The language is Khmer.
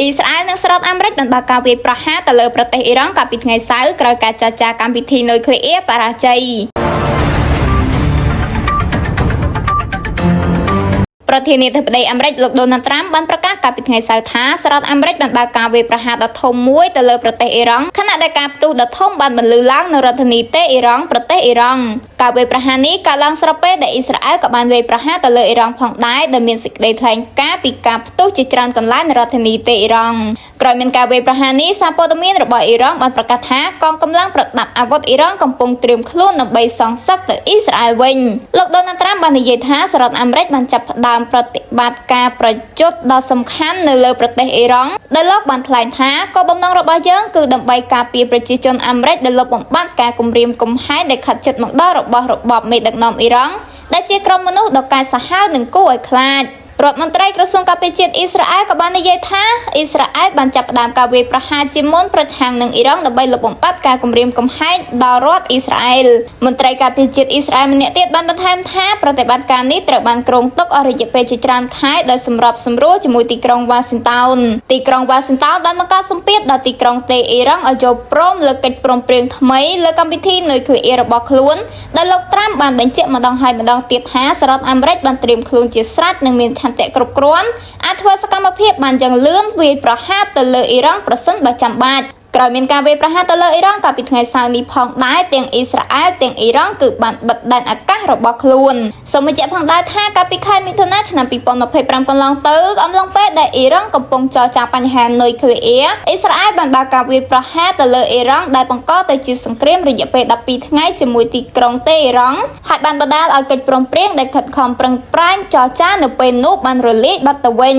អ៊ីស្រាអែលនិងសហរដ្ឋអាមេរិកបានបើកការវាយប្រហារទៅលើប្រទេសអ៊ីរ៉ង់កាលពីថ្ងៃសៅរ៍ក្រោយការចរចាកម្មវិធីនុយក្លេអ៊ែរបរាជ័យប្រធានាធិបតីអាមេរិកលោក Donald Trump បានប្រកាសកាលពីថ្ងៃសៅរ៍ថាសហរដ្ឋអាមេរិកបានបើកការវាយប្រហារដ៏ធំមួយទៅលើប្រទេសអ៊ីរ៉ង់ខណៈដែលការផ្ទុះដ៏ធំបានបន្លឺឡើងនៅរដ្ឋធានីតេអ៊ីរ៉ង់ប្រទេសអ៊ីរ៉ង់ការវាយប្រហារនេះកើតឡើងស្របពេលដែលអ៊ីស្រាអែលក៏បានវាយប្រហារទៅលើអ៊ីរ៉ង់ផងដែរដោយមានសេចក្តីថ្លែងការណ៍ពីការផ្ទុះជាច្រើនកន្លែងនៅរដ្ឋធានីតេអ៊ីរ៉ង់ក្រោយមានការវាយប្រហារនេះសារព័ត៌មានរបស់អ៊ីរ៉ង់បានប្រកាសថាកងកម្លាំងប្រដាប់អាវុធអ៊ីរ៉ង់កំពុងត្រៀមខ្លួនដើម្បីសងសឹកទៅអ៊ីស្រាអែលវិញលោក Donald Trump បាននិយាយថាសហរដ្ឋអាមេរិកបានចាប់ផ្ដើមប្រតិបត្តិការប្រយុទ្ធដ៏សំខាន់នៅលើប្រទេសអ៊ីរ៉ង់ដោយលោកបានថ្លែងថាគោលបំណងរបស់យើងគឺដើម្បីការពារប្រជាជនអាមេរិកដែលលុបបំបាត់ការគំរាមកំហែងដែលខិតជិតមកដល់របស់របបមេដឹកនាំអ៊ីរ៉ង់ដែលជាក្រុមមនុស្សដ៏កាចសាហាវនិងគួរឲ្យខ្លាចរដ្ឋមន្ត្រីក្រសួងការពារជាតិអ៊ីស្រាអែលក៏បាននិយាយថាអ៊ីស្រាអែលបានចាប់ផ្ដើមការវាយប្រហារជាមុនប្រឆាំងនឹងអ៊ីរ៉ង់ដើម្បីលុបបំបាត់ការគំរាមកំហែងដល់រដ្ឋអ៊ីស្រាអែលមន្ត្រីការពារជាតិអ៊ីស្រាអែលម្នាក់ទៀតបានបន្ថែមថាប្រតិបត្តិការនេះត្រូវបានគ្រោងទុកអស់រយៈពេលជាច្រើនខែដោយសម្របសម្រួលជាមួយទីក្រុងវ៉ាស៊ីនតោនទីក្រុងវ៉ាស៊ីនតោនបានបង្កើតសម្ពាធដល់ទីក្រុងតេអ៊ីរ៉ង់ឲ្យចូលព្រមលើកិច្ចព្រមព្រៀងថ្មីលើកម្មវិធីនុយក្លេអ៊ែររបស់ខ្លួនដែលលោកត្រាំបានបញ្ជាក់ម្ដងហើយម្ដងទៀតថាសហរដ្ឋអាមេរិកបានត្រៀមខ្លួនជាស្រេចនិងមានឆន្ទៈគ្រប់គ្រាន់អាចធ្វើសកម្មភាពបានយ៉ាងលឿនវាយប្រហារទៅលើអ៊ីរ៉ង់ប្រសិនបើចាំបាច់ក្រោយមានការវាយប្រហារទៅលើអ៊ីរ៉ង់កាលពីថ្ងៃសៅរ៍នេះផងដែរទាំងអ៊ីស្រាអែលទាំងអ៊ីរ៉ង់គឺបានបិទដែនអាកាសរបស់ខ្លួនសូមបញ្ជាក់ផងដែរថាកាលពីខែមិថុនាឆ្នាំ2025កន្លងទៅអំឡុងពេលដែលអ៊ីរ៉ង់កំពុងចរចាបញ្ហានុយក្លេអ៊ែរអ៊ីស្រាអែលបានបើកការវាយប្រហារទៅលើអ៊ីរ៉ង់ដែលបង្កទៅជាសង្គ្រាមរយៈពេល12ថ្ងៃជាមួយទីក្រុងតេអ៊ីរ៉ង់ហើយបានបណ្ដាលឲ្យកិច្ចព្រមព្រៀងដែលខិតខំប្រឹងប្រែងចរចានៅពេលនោះបានរលាយបាត់ទៅវិញ